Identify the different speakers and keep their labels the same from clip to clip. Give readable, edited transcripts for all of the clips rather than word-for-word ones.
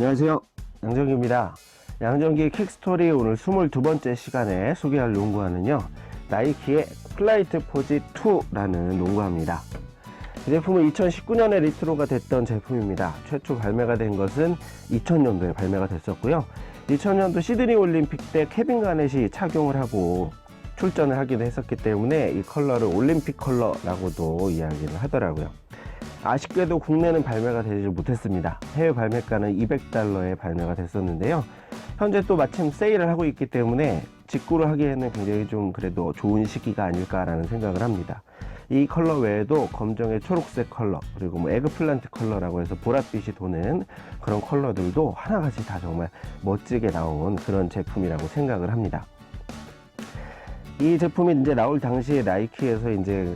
Speaker 1: 안녕하세요, 양정기입니다. 양정기 킥스토리 오늘 22번째 시간에 소개할 농구화는요, 나이키의 플라이트 포지 2라는 농구화입니다. 이 제품은 2019년에 리트로가 됐던 제품입니다. 최초 발매가 된 것은 2000년도에 발매가 됐었고요. 2000년도 시드니 올림픽 때 케빈 가넷이 착용을 하고 출전을 하기도 했었기 때문에 이 컬러를 올림픽 컬러라고도 이야기를 하더라고요. 아쉽게도 국내는 발매가 되지 못했습니다. 해외 발매가는 $200에 발매가 됐었는데요. 현재 또 마침 세일을 하고 있기 때문에 직구를 하기에는 굉장히 좀 그래도 좋은 시기가 아닐까라는 생각을 합니다. 이 컬러 외에도 검정의 초록색 컬러, 그리고 뭐 에그플란트 컬러라고 해서 보랏빛이 도는 그런 컬러들도 하나같이 다 정말 멋지게 나온 그런 제품이라고 생각을 합니다. 이 제품이 이제 나올 당시에 나이키에서 이제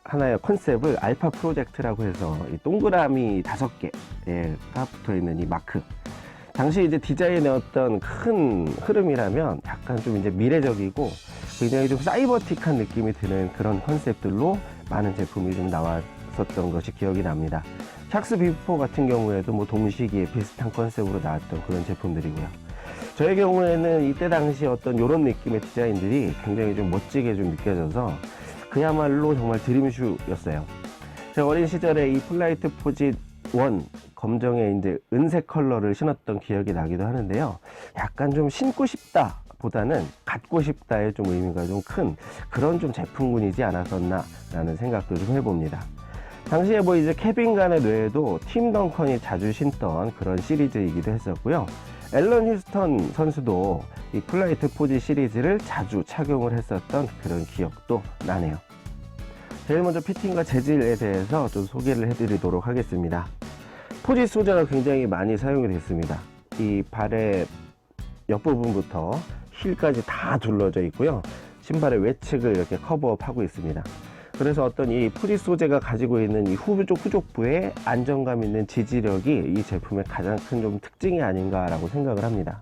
Speaker 1: 하나의 컨셉을 알파 프로젝트라고 해서 이 동그라미 5개가 붙어 있는 이 마크. 당시 이제 디자인의 어떤 큰 흐름이라면 약간 좀 이제 미래적이고 굉장히 좀 사이버틱한 느낌이 드는 그런 컨셉들로 많은 제품이 좀 나왔었던 것이 기억이 납니다. 샥스 비포 같은 경우에도 뭐 동시기에 비슷한 컨셉으로 나왔던 그런 제품들이고요. 저의 경우에는 이때 당시 어떤 이런 느낌의 디자인들이 굉장히 좀 멋지게 좀 느껴져서 그야말로 정말 드림슈였어요. 제가 어린 시절에 이 플라이트 포지 1 검정의 이제 은색 컬러를 신었던 기억이 나기도 하는데요. 약간 좀 신고 싶다 보다는 갖고 싶다의 좀 의미가 좀 큰 그런 좀 제품군이지 않았었나 라는 생각도 좀 해봅니다. 당시에 뭐 이제 케빈 가넷 외에도 팀 덩컨이 자주 신던 그런 시리즈이기도 했었고요. 앨런 휴스턴 선수도 이 플라이트 포지 시리즈를 자주 착용을 했었던 그런 기억도 나네요. 제일 먼저 피팅과 재질에 대해서 좀 소개를 해드리도록 하겠습니다. 포지 소재가 굉장히 많이 사용이 됐습니다. 이 발의 옆부분부터 힐까지 다 둘러져 있고요. 신발의 외측을 이렇게 커버업하고 있습니다. 그래서 어떤 이 포지 소재가 가지고 있는 이 후족부의 안정감 있는 지지력이 이 제품의 가장 큰 좀 특징이 아닌가라고 생각을 합니다.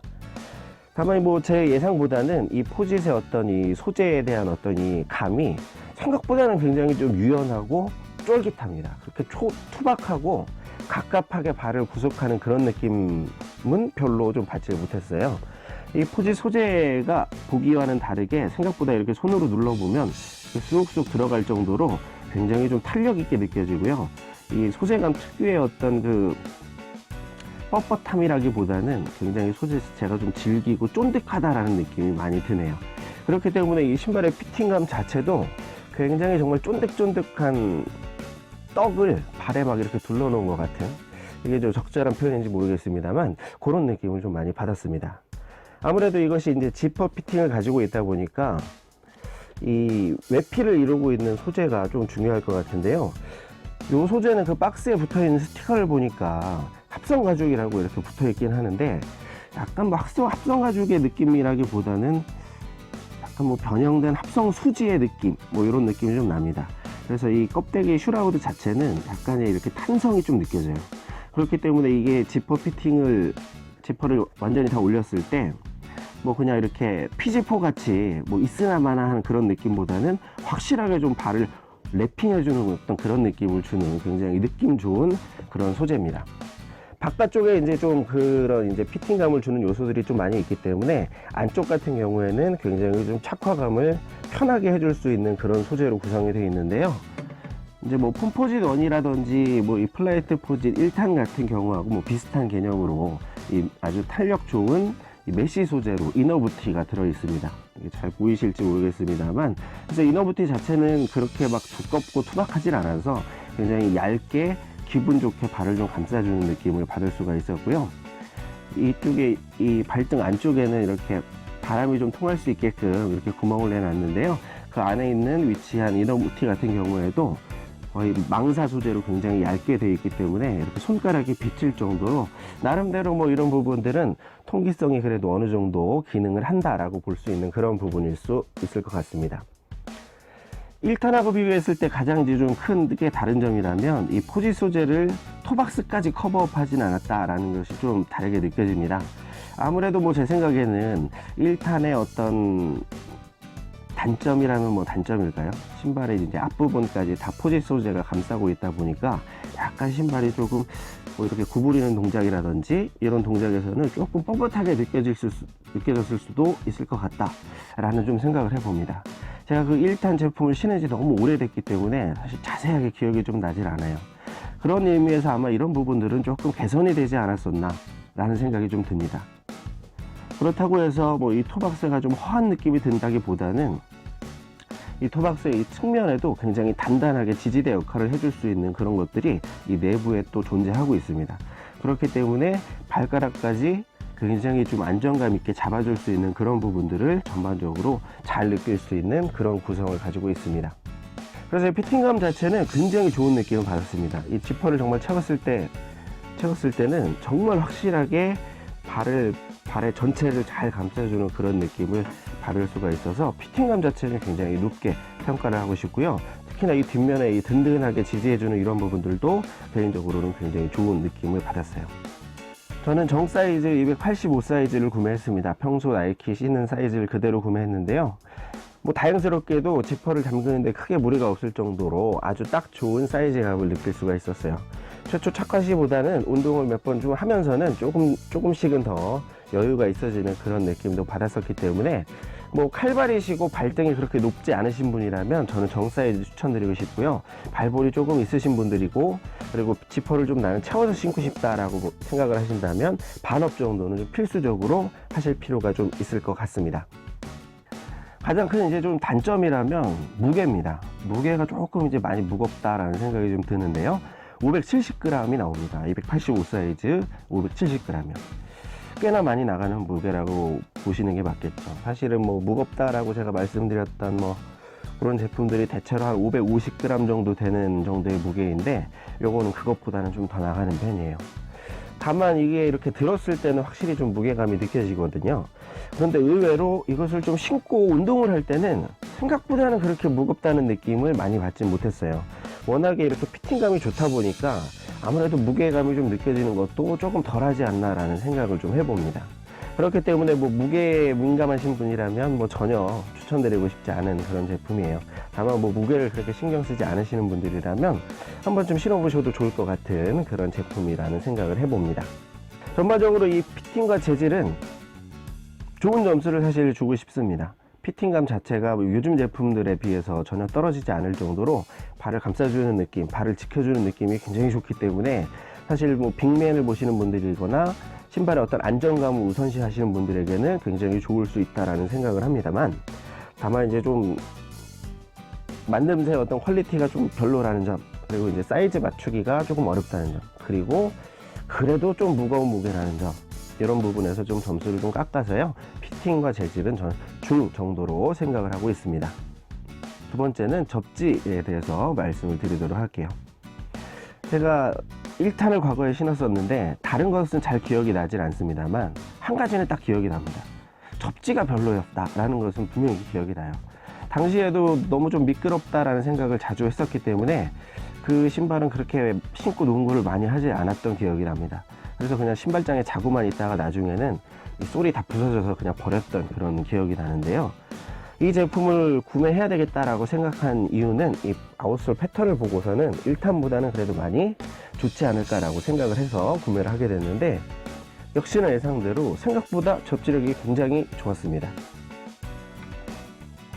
Speaker 1: 다만 뭐 제 예상보다는 이 포짓의 어떤 이 소재에 대한 어떤 이 감이 생각보다는 굉장히 좀 유연하고 쫄깃합니다. 그렇게 투박하고 갑갑하게 발을 구속하는 그런 느낌은 별로 좀 받지 못했어요. 이 포지 소재가 보기와는 다르게 생각보다 이렇게 손으로 눌러보면 쑥쑥 들어갈 정도로 굉장히 좀 탄력 있게 느껴지고요. 이 소재감 특유의 어떤 그 뻣뻣함이라기보다는 굉장히 소재 자체가 좀 질기고 쫀득하다라는 느낌이 많이 드네요. 그렇기 때문에 이 신발의 피팅감 자체도 굉장히 정말 쫀득쫀득한 떡을 발에 막 이렇게 둘러놓은 것 같은, 이게 좀 적절한 표현인지 모르겠습니다만 그런 느낌을 좀 많이 받았습니다. 아무래도 이것이 이제 지퍼 피팅을 가지고 있다 보니까 이 외피를 이루고 있는 소재가 좀 중요할 것 같은데요. 이 소재는 그 박스에 붙어 있는 스티커를 보니까 합성 가죽이라고 이렇게 붙어 있긴 하는데 약간 뭐 합성 가죽의 느낌이라기보다는 약간 뭐 변형된 합성 수지의 느낌, 뭐 이런 느낌이 좀 납니다. 그래서 이 껍데기 슈라우드 자체는 약간의 이렇게 탄성이 좀 느껴져요. 그렇기 때문에 이게 지퍼를 완전히 다 올렸을 때 뭐 그냥 이렇게 피지포 같이 뭐 있으나마나 하는 그런 느낌보다는 확실하게 좀 발을 랩핑해주는 어떤 그런 느낌을 주는 굉장히 느낌 좋은 그런 소재입니다. 바깥쪽에 이제 좀 그런 이제 피팅감을 주는 요소들이 좀 많이 있기 때문에 안쪽 같은 경우에는 굉장히 좀 착화감을 편하게 해줄 수 있는 그런 소재로 구성이 되어 있는데요. 이제 뭐 폼포짓 1이라든지 뭐 이 플라이트 포짓 1탄 같은 경우하고 뭐 비슷한 개념으로 이 아주 탄력 좋은 이 메쉬 소재로 이너부티가 들어 있습니다. 이게 잘 보이실지 모르겠습니다만, 그래서 이너부티 자체는 그렇게 막 두껍고 투박하진 않아서 굉장히 얇게 기분 좋게 발을 좀 감싸주는 느낌을 받을 수가 있었고요. 이쪽에 이 발등 안쪽에는 이렇게 바람이 좀 통할 수 있게끔 이렇게 구멍을 내놨는데요. 그 안에 있는 위치한 이너부티 같은 경우에도 거의 망사 소재로 굉장히 얇게 되어 있기 때문에 이렇게 손가락이 비칠 정도로 나름대로 뭐 이런 부분들은 통기성이 그래도 어느 정도 기능을 한다라고 볼 수 있는 그런 부분일 수 있을 것 같습니다. 1탄하고 비교했을 때 가장 이제 좀 크게 다른 점이라면 이 포지 소재를 토박스까지 커버업 하진 않았다라는 것이 좀 다르게 느껴집니다. 아무래도 뭐 제 생각에는 1탄의 어떤 단점이라면 뭐 단점일까요? 신발의 이제 앞부분까지 다 포지 소재가 감싸고 있다 보니까 약간 신발이 조금 뭐 이렇게 구부리는 동작이라든지 이런 동작에서는 조금 뻣뻣하게 느껴졌을 수도 있을 것 같다 라는 좀 생각을 해봅니다. 제가 그 1탄 제품을 신은 지 너무 오래됐기 때문에 사실 자세하게 기억이 좀 나질 않아요. 그런 의미에서 아마 이런 부분들은 조금 개선이 되지 않았었나 라는 생각이 좀 듭니다. 그렇다고 해서 뭐 이 토박스가 좀 허한 느낌이 든다기보다는 이 토박스의 이 측면에도 굉장히 단단하게 지지대 역할을 해줄 수 있는 그런 것들이 이 내부에 또 존재하고 있습니다. 그렇기 때문에 발가락까지 굉장히 좀 안정감 있게 잡아줄 수 있는 그런 부분들을 전반적으로 잘 느낄 수 있는 그런 구성을 가지고 있습니다. 그래서 이 피팅감 자체는 굉장히 좋은 느낌을 받았습니다. 이 지퍼를 정말 채웠을 때는 정말 확실하게 발의 전체를 잘 감싸주는 그런 느낌을 받을 수가 있어서 피팅감 자체는 굉장히 높게 평가를 하고 싶고요. 특히나 이 뒷면에 이 든든하게 지지해주는 이런 부분들도 개인적으로는 굉장히 좋은 느낌을 받았어요. 저는 정 사이즈 285 사이즈를 구매했습니다. 평소 나이키 신는 사이즈를 그대로 구매했는데요. 뭐 다행스럽게도 지퍼를 잠그는데 크게 무리가 없을 정도로 아주 딱 좋은 사이즈감을 느낄 수가 있었어요. 최초 착화 시보다는 운동을 몇 번 좀 하면서는 조금씩은 더 여유가 있어지는 그런 느낌도 받았었기 때문에 뭐 칼발이시고 발등이 그렇게 높지 않으신 분이라면 저는 정 사이즈 추천드리고 싶고요. 발볼이 조금 있으신 분들이고 그리고 지퍼를 좀 나는 채워서 신고 싶다라고 생각을 하신다면 반업 정도는 좀 필수적으로 하실 필요가 좀 있을 것 같습니다. 가장 큰 이제 좀 단점이라면 무게입니다. 무게가 조금 이제 많이 무겁다라는 생각이 좀 드는데요. 570g이 나옵니다. 285 사이즈 570g이요. 꽤나 많이 나가는 무게라고 보시는 게 맞겠죠. 사실은 뭐 무겁다라고 제가 말씀드렸던 뭐 그런 제품들이 대체로 한 550g 정도 되는 정도의 무게인데 요거는 그것보다는 좀 더 나가는 편이에요. 다만 이게 이렇게 들었을 때는 확실히 좀 무게감이 느껴지거든요. 그런데 의외로 이것을 좀 신고 운동을 할 때는 생각보다는 그렇게 무겁다는 느낌을 많이 받지 못했어요. 워낙에 이렇게 피팅감이 좋다 보니까 아무래도 무게감이 좀 느껴지는 것도 조금 덜하지 않나 라는 생각을 좀 해봅니다. 그렇기 때문에 뭐 무게에 민감하신 분이라면 뭐 전혀 추천드리고 싶지 않은 그런 제품이에요. 다만 뭐 무게를 그렇게 신경 쓰지 않으시는 분들이라면 한번 좀 신어보셔도 좋을 것 같은 그런 제품이라는 생각을 해봅니다. 전반적으로 이 피팅과 재질은 좋은 점수를 사실 주고 싶습니다. 피팅감 자체가 요즘 제품들에 비해서 전혀 떨어지지 않을 정도로 발을 감싸주는 느낌, 발을 지켜주는 느낌이 굉장히 좋기 때문에 사실 뭐 빅맨을 보시는 분들이거나 신발의 어떤 안정감을 우선시 하시는 분들에게는 굉장히 좋을 수 있다라는 생각을 합니다만, 다만 이제 좀 만듦새의 어떤 퀄리티가 좀 별로라는 점, 그리고 이제 사이즈 맞추기가 조금 어렵다는 점, 그리고 그래도 좀 무거운 무게라는 점, 이런 부분에서 좀 점수를 좀 깎아서요, 피팅과 재질은 저는 중 정도로 생각을 하고 있습니다. 두 번째는 접지에 대해서 말씀을 드리도록 할게요. 제가 1탄을 과거에 신었었는데 다른 것은 잘 기억이 나질 않습니다만 한 가지는 딱 기억이 납니다. 접지가 별로였다라는 것은 분명히 기억이 나요. 당시에도 너무 좀 미끄럽다라는 생각을 자주 했었기 때문에 그 신발은 그렇게 신고 농구를 많이 하지 않았던 기억이 납니다. 그래서 그냥 신발장에 자고만 있다가 나중에는 이 솔이 다 부서져서 그냥 버렸던 그런 기억이 나는데요. 이 제품을 구매해야 되겠다라고 생각한 이유는 이 아웃솔 패턴을 보고서는 1탄보다는 그래도 많이 좋지 않을까라고 생각을 해서 구매를 하게 됐는데, 역시나 예상대로 생각보다 접지력이 굉장히 좋았습니다.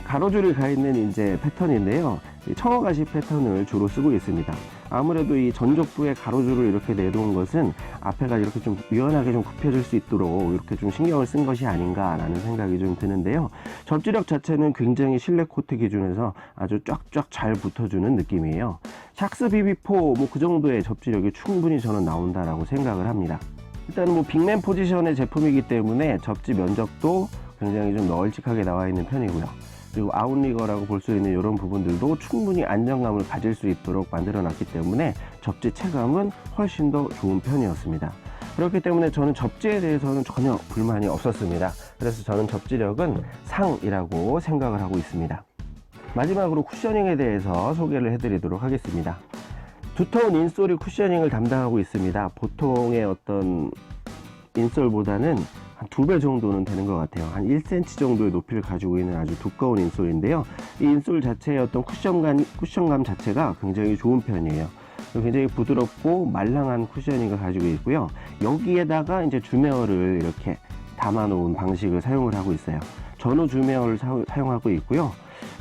Speaker 1: 가로줄이 가 있는 이제 패턴인데요. 청어가시 패턴을 주로 쓰고 있습니다. 아무래도 이 전족부에 가로줄을 이렇게 내놓은 것은 앞에가 이렇게 좀 유연하게 좀 굽혀질 수 있도록 이렇게 좀 신경을 쓴 것이 아닌가라는 생각이 좀 드는데요. 접지력 자체는 굉장히 실내 코트 기준에서 아주 쫙쫙 잘 붙어주는 느낌이에요. 샥스 BB4 뭐 그 정도의 접지력이 충분히 저는 나온다라고 생각을 합니다. 일단은 뭐 빅맨 포지션의 제품이기 때문에 접지 면적도 굉장히 좀 널찍하게 나와 있는 편이고요. 그리고 아웃리거라고 볼 수 있는 이런 부분들도 충분히 안정감을 가질 수 있도록 만들어 놨기 때문에 접지 체감은 훨씬 더 좋은 편이었습니다. 그렇기 때문에 저는 접지에 대해서는 전혀 불만이 없었습니다. 그래서 저는 접지력은 상이라고 생각을 하고 있습니다. 마지막으로 쿠셔닝에 대해서 소개를 해드리도록 하겠습니다. 두터운 인솔이 쿠셔닝을 담당하고 있습니다. 보통의 어떤 인솔보다는 한 2배 정도는 되는 것 같아요. 한 1cm 정도의 높이를 가지고 있는 아주 두꺼운 인솔인데요. 이 인솔 자체의 어떤 쿠션감 자체가 굉장히 좋은 편이에요. 굉장히 부드럽고 말랑한 쿠셔닝을 가지고 있고요. 여기에다가 이제 주메어를 이렇게 담아 놓은 방식을 사용을 하고 있어요. 전후 주메어를 사용하고 있고요.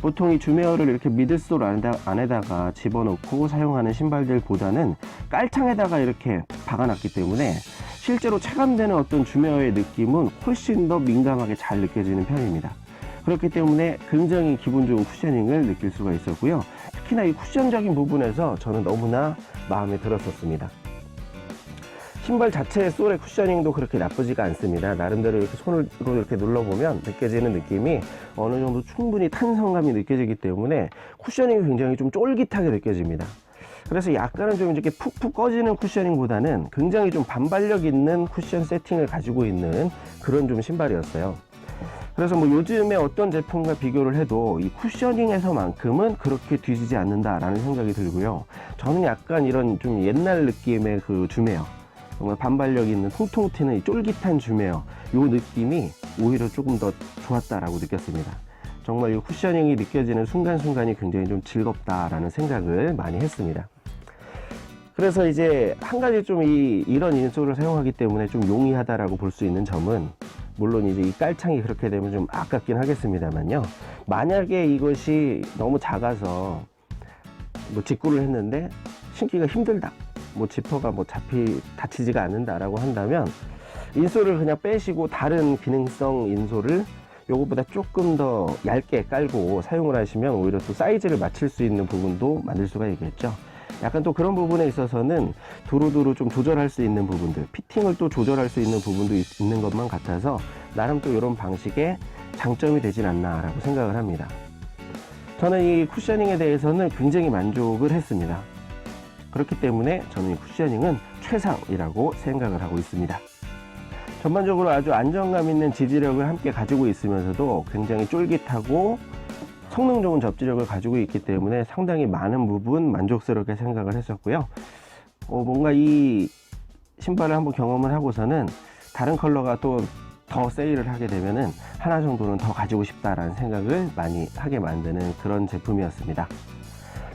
Speaker 1: 보통 이 주메어를 이렇게 미들솔 안에다가 집어넣고 사용하는 신발들보다는 깔창에다가 이렇게 박아놨기 때문에 실제로 체감되는 어떤 주메어의 느낌은 훨씬 더 민감하게 잘 느껴지는 편입니다. 그렇기 때문에 굉장히 기분 좋은 쿠셔닝을 느낄 수가 있었고요. 특히나 이 쿠션적인 부분에서 저는 너무나 마음에 들었었습니다. 신발 자체의 솔의 쿠셔닝도 그렇게 나쁘지가 않습니다. 나름대로 이렇게 손으로 이렇게 눌러보면 느껴지는 느낌이 어느 정도 충분히 탄성감이 느껴지기 때문에 쿠셔닝이 굉장히 좀 쫄깃하게 느껴집니다. 그래서 약간은 좀 이렇게 푹푹 꺼지는 쿠셔닝보다는 굉장히 좀 반발력 있는 쿠션 세팅을 가지고 있는 그런 좀 신발이었어요. 그래서 뭐 요즘에 어떤 제품과 비교를 해도 이 쿠셔닝에서만큼은 그렇게 뒤지지 않는다라는 생각이 들고요. 저는 약간 이런 좀 옛날 느낌의 그 주메어, 정말 반발력 있는 통통 튀는 이 쫄깃한 주메어, 요 느낌이 오히려 조금 더 좋았다라고 느꼈습니다. 정말 이 쿠셔닝이 느껴지는 순간순간이 굉장히 좀 즐겁다라는 생각을 많이 했습니다. 그래서 이제 한 가지 좀 이런 인솔을 사용하기 때문에 좀 용이하다라고 볼 수 있는 점은, 물론 이제 이 깔창이 그렇게 되면 좀 아깝긴 하겠습니다만요. 만약에 이것이 너무 작아서 뭐 직구를 했는데 신기가 힘들다, 뭐 지퍼가 뭐 다치지가 않는다라고 한다면 인솔을 그냥 빼시고 다른 기능성 인솔을 요거보다 조금 더 얇게 깔고 사용을 하시면 오히려 또 사이즈를 맞출 수 있는 부분도 만들 수가 있겠죠. 약간 또 그런 부분에 있어서는 두루두루 좀 조절할 수 있는 부분들, 피팅을 또 조절할 수 있는 부분도 있는 것만 같아서 나름 또 이런 방식의 장점이 되진 않나 라고 생각을 합니다. 저는 이 쿠셔닝에 대해서는 굉장히 만족을 했습니다. 그렇기 때문에 저는 이 쿠셔닝은 최상이라고 생각을 하고 있습니다. 전반적으로 아주 안정감 있는 지지력을 함께 가지고 있으면서도 굉장히 쫄깃하고 성능 좋은 접지력을 가지고 있기 때문에 상당히 많은 부분 만족스럽게 생각을 했었고요. 뭔가 이 신발을 한번 경험을 하고서는 다른 컬러가 또 더 세일을 하게 되면은 하나 정도는 더 가지고 싶다라는 생각을 많이 하게 만드는 그런 제품이었습니다.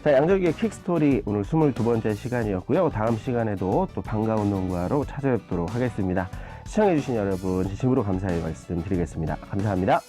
Speaker 1: 자, 양절기의 퀵스토리 오늘 22번째 시간이었고요. 다음 시간에도 또 반가운 농구화로 찾아뵙도록 하겠습니다. 시청해주신 여러분 진심으로 감사의 말씀 드리겠습니다. 감사합니다.